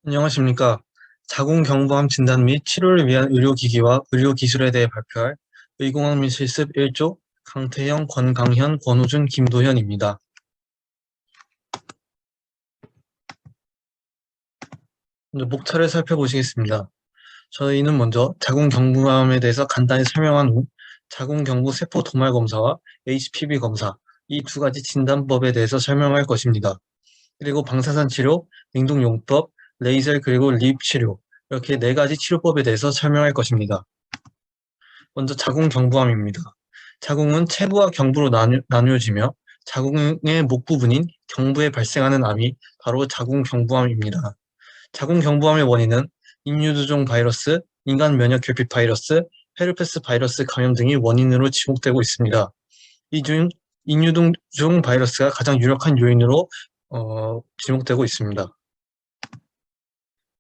안녕하십니까. 자궁경부암 진단 및 치료를 위한 의료기기와 의료기술에 대해 발표할 의공학 및 실습 1조 강태형, 권강현, 권호준, 김도현입니다. 먼저 목차를 살펴보시겠습니다. 저희는 먼저 자궁경부암에 대해서 간단히 설명한 후 자궁경부 세포 도말 검사와 HPV 검사 이 두 가지 진단법에 대해서 설명할 것입니다. 그리고 방사선 치료, 냉동용법, 레이저 그리고 립 치료 이렇게 네 가지 치료법에 대해서 설명할 것입니다. 먼저 자궁경부암입니다. 자궁은 체부와 경부로 나뉘어지며 자궁의 목 부분인 경부에 발생하는 암이 바로 자궁경부암입니다. 자궁경부암의 원인은 인유두종 바이러스, 인간 면역 결핍 바이러스, 헤르페스 바이러스 감염 등이 원인으로 지목되고 있습니다. 이 중 인유두종 바이러스가 가장 유력한 요인으로 지목되고 있습니다.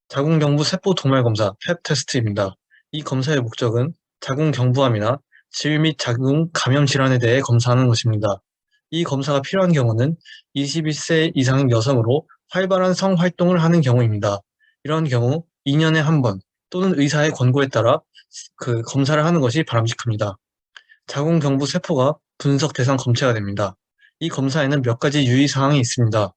자궁경부 세포 도말 검사 펩 테스트입니다. 이 검사의 목적은 자궁경부암이나 질 및 자궁 감염 질환에 대해 검사하는 것입니다. 이 검사가 필요한 경우는 21세 이상인 여성으로 활발한 성활동을 하는 경우입니다. 이러한 경우 2년에 한 번 또는 의사의 권고에 따라 검사를 하는 것이 바람직합니다. 자궁경부 세포가 분석 대상 검체가 됩니다. 이 검사에는 몇 가지 유의사항이 있습니다.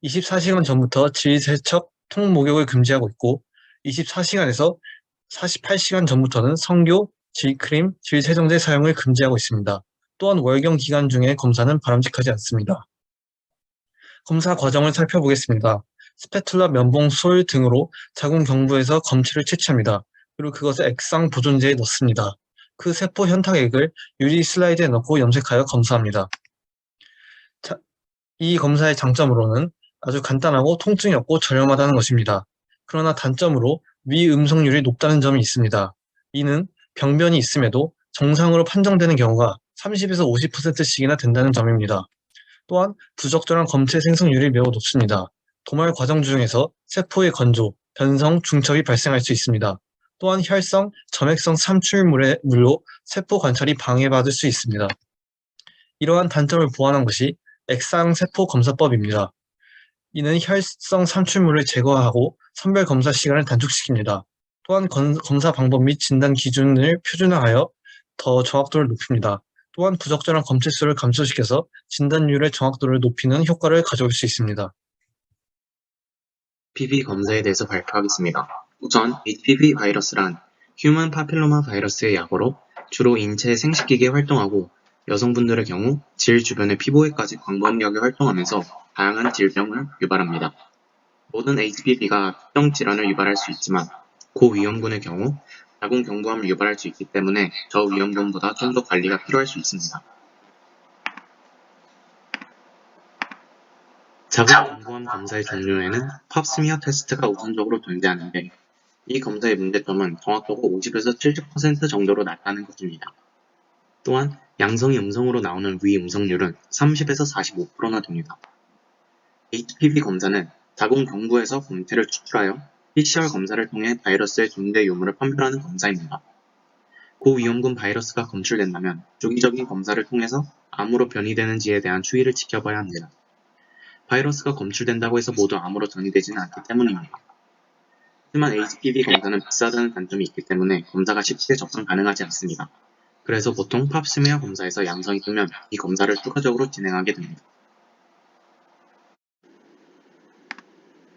24시간 전부터 질 세척, 통 목욕을 금지하고 있고 24시간에서 48시간 전부터는 성교, 질크림, 질세정제 사용을 금지하고 있습니다. 또한 월경 기간 중에 검사는 바람직하지 않습니다. 검사 과정을 살펴보겠습니다. 스패툴라, 면봉, 솔 등으로 자궁 경부에서 검체를 채취합니다. 그리고 그것을 액상 보존제에 넣습니다. 그 세포 현탁액을 유리 슬라이드에 넣고 염색하여 검사합니다. 이 검사의 장점으로는 아주 간단하고 통증이 없고 저렴하다는 것입니다. 그러나 단점으로 위음성률이 높다는 점이 있습니다. 이는 병변이 있음에도 정상으로 판정되는 경우가 30에서 50%씩이나 된다는 점입니다. 또한 부적절한 검체 생성률이 매우 높습니다. 도말 과정 중에서 세포의 건조, 변성, 중첩이 발생할 수 있습니다. 또한 혈성, 점액성 물로 세포 관찰이 방해받을 수 있습니다. 이러한 단점을 보완한 것이 액상세포 검사법입니다. 이는 혈성 산출물을 제거하고 선별 검사 시간을 단축시킵니다. 또한 검사 방법 및 진단 기준을 표준화하여 더 정확도를 높입니다. 또한 부적절한 검체 수를 감소시켜서 진단율의 정확도를 높이는 효과를 가져올 수 있습니다. HPV 검사에 대해서 발표하겠습니다. 우선 HPV 바이러스란 휴먼 파필로마 바이러스의 약어로 주로 인체 생식기계에 활동하고 여성분들의 경우 질 주변의 피부에까지 광범위하게 활동하면서 다양한 질병을 유발합니다. 모든 HPV가 특정 질환을 유발할 수 있지만 고위험군의 경우 자궁경부암을 유발할 수 있기 때문에 저위험군보다 좀 더 관리가 필요할 수 있습니다. 자궁경부암 검사의 종류에는 팝스미어 테스트가 우선적으로 존재하는데 이 검사의 문제점은 정확도가 50에서 70% 정도로 낮다는 것입니다. 또한 양성이 음성으로 나오는 위음성률은 30에서 45%나 됩니다. HPV 검사는 자궁 경부에서 검체를 추출하여 PCR 검사를 통해 바이러스의 존재 유무를 판별하는 검사입니다. 고위험군 바이러스가 검출된다면 주기적인 검사를 통해서 암으로 변이되는지에 대한 추이를 지켜봐야 합니다. 바이러스가 검출된다고 해서 모두 암으로 전이되지는 않기 때문입니다. 하지만 HPV 검사는 비싸다는 단점이 있기 때문에 검사가 쉽게 접근 가능하지 않습니다. 그래서 보통 팝스미어 검사에서 양성이 뜨면 이 검사를 추가적으로 진행하게 됩니다.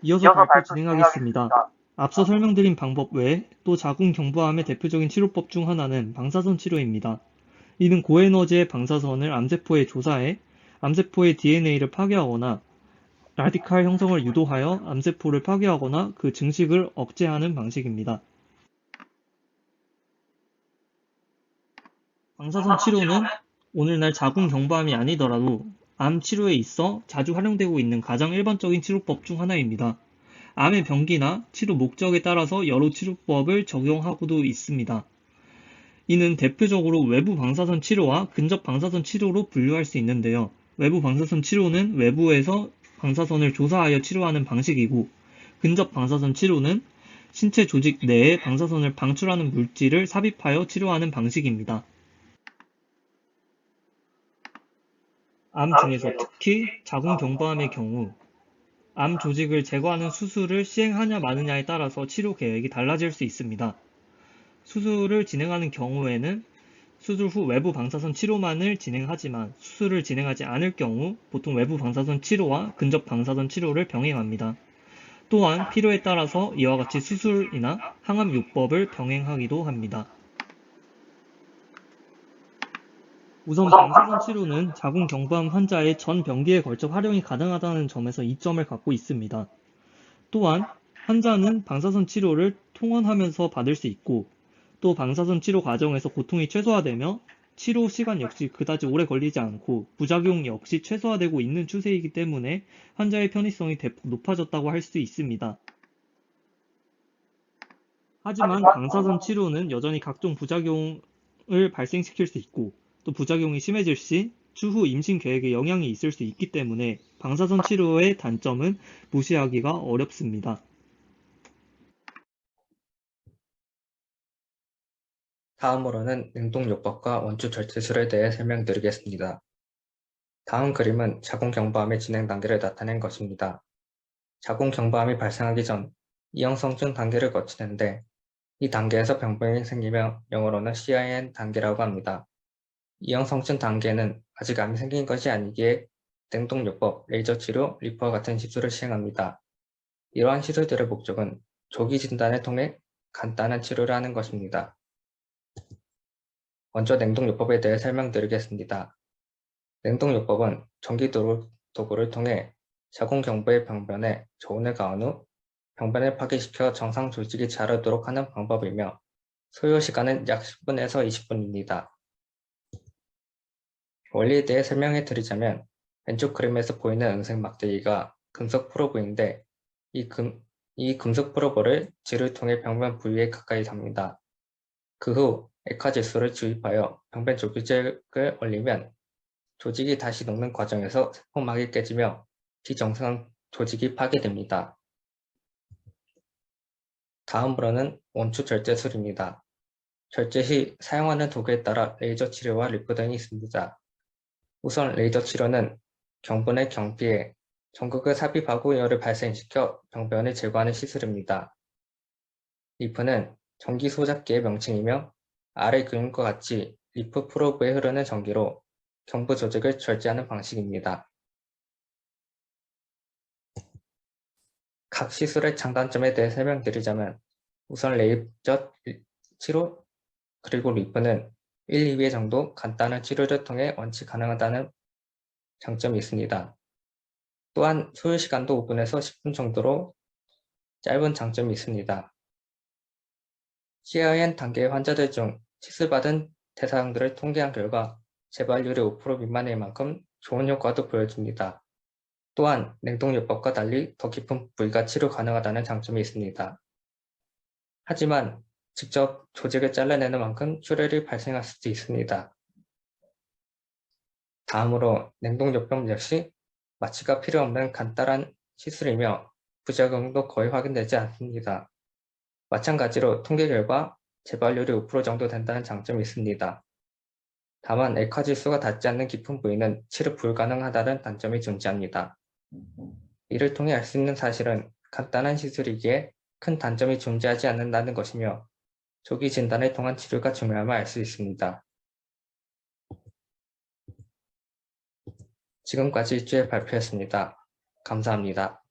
이어서 발표 진행하겠습니다. 앞서 설명드린 방법 외에 또 자궁경부암의 대표적인 치료법 중 하나는 방사선 치료입니다. 이는 고에너지의 방사선을 암세포에 조사해 암세포의 DNA를 파괴하거나 라디칼 형성을 유도하여 암세포를 파괴하거나 그 증식을 억제하는 방식입니다. 방사선 치료는 오늘날 자궁경부암이 아니더라도 암 치료에 있어 자주 활용되고 있는 가장 일반적인 치료법 중 하나입니다. 암의 병기나 치료 목적에 따라서 여러 치료법을 적용하고도 있습니다. 이는 대표적으로 외부 방사선 치료와 근접 방사선 치료로 분류할 수 있는데요. 외부 방사선 치료는 외부에서 방사선을 조사하여 치료하는 방식이고, 근접 방사선 치료는 신체 조직 내에 방사선을 방출하는 물질을 삽입하여 치료하는 방식입니다. 암 중에서 특히 자궁경부암의 경우 암 조직을 제거하는 수술을 시행하냐 마느냐에 따라서 치료 계획이 달라질 수 있습니다. 수술을 진행하는 경우에는 수술 후 외부 방사선 치료만을 진행하지만 수술을 진행하지 않을 경우 보통 외부 방사선 치료와 근접 방사선 치료를 병행합니다. 또한 필요에 따라서 이와 같이 수술이나 항암요법을 병행하기도 합니다. 우선 방사선 치료는 자궁경부암 환자의 전 병기에 걸쳐 활용이 가능하다는 점에서 이점을 갖고 있습니다. 또한 환자는 방사선 치료를 통원하면서 받을 수 있고 또 방사선 치료 과정에서 고통이 최소화되며 치료 시간 역시 그다지 오래 걸리지 않고 부작용 역시 최소화되고 있는 추세이기 때문에 환자의 편의성이 대폭 높아졌다고 할 수 있습니다. 하지만 방사선 치료는 여전히 각종 부작용을 발생시킬 수 있고 또 부작용이 심해질 시 추후 임신 계획에 영향이 있을 수 있기 때문에 방사선 치료의 단점은 무시하기가 어렵습니다. 다음으로는 냉동요법과 원추 절제술에 대해 설명드리겠습니다. 다음 그림은 자궁경부암의 진행 단계를 나타낸 것입니다. 자궁경부암이 발생하기 전 이형성증 단계를 거치는데 이 단계에서 병변이 생기며 영어로는 CIN 단계라고 합니다. 이형성증 단계는 아직 암이 생긴 것이 아니기에 냉동요법, 레이저 치료, 리퍼와 같은 시술을 시행합니다. 이러한 시술들의 목적은 조기 진단을 통해 간단한 치료를 하는 것입니다. 먼저 냉동요법에 대해 설명드리겠습니다. 냉동요법은 전기 도구를 통해 자궁경부의 병변에 저온을 가한 후 병변을 파괴시켜 정상 조직이 자라도록 하는 방법이며 소요 시간은 약 10분에서 20분입니다. 원리에 대해 설명해 드리자면 왼쪽 그림에서 보이는 은색 막대기가 금속 프로브인데 이 금속 프로브를 질을 통해 병변 부위에 가까이 답니다. 그 후 액화질소를 주입하여 병변 조직을 얼리면 조직이 다시 녹는 과정에서 세포막이 깨지며 비정상 조직이 파괴됩니다. 다음으로는 원추 절제술입니다. 절제 시 사용하는 도구에 따라 레이저 치료와 리프 등이 있습니다. 우선 레이저 치료는 경부의 경피에 전극을 삽입하고 열을 발생시켜 병변을 제거하는 시술입니다. 리프는 전기 소잡기의 명칭이며 아래 그림과 같이 리프 프로브에 흐르는 전기로 경부 조직을 절제하는 방식입니다. 각 시술의 장단점에 대해 설명드리자면 우선 레이저 치료 그리고 리프는 1, 2회 정도 간단한 치료를 통해 완치 가능하다는 장점이 있습니다. 또한 소요 시간도 5분에서 10분 정도로 짧은 장점이 있습니다. CIN 단계 환자들 중 시술받은 대상들을 통계한 결과 재발률이 5% 미만일 만큼 좋은 효과도 보여줍니다. 또한 냉동요법과 달리 더 깊은 부위가 치료 가능하다는 장점이 있습니다. 하지만 직접 조직을 잘라내는 만큼 출혈이 발생할 수도 있습니다. 다음으로 냉동요법 역시 마취가 필요 없는 간단한 시술이며 부작용도 거의 확인되지 않습니다. 마찬가지로 통계 결과 재발률이 5% 정도 된다는 장점이 있습니다. 다만 액화질소가 닿지 않는 깊은 부위는 치료 불가능하다는 단점이 존재합니다. 이를 통해 알 수 있는 사실은 간단한 시술이기에 큰 단점이 존재하지 않는다는 것이며 조기 진단을 통한 치료가 중요함을 알 수 있습니다. 지금까지 일주일 발표였습니다. 감사합니다.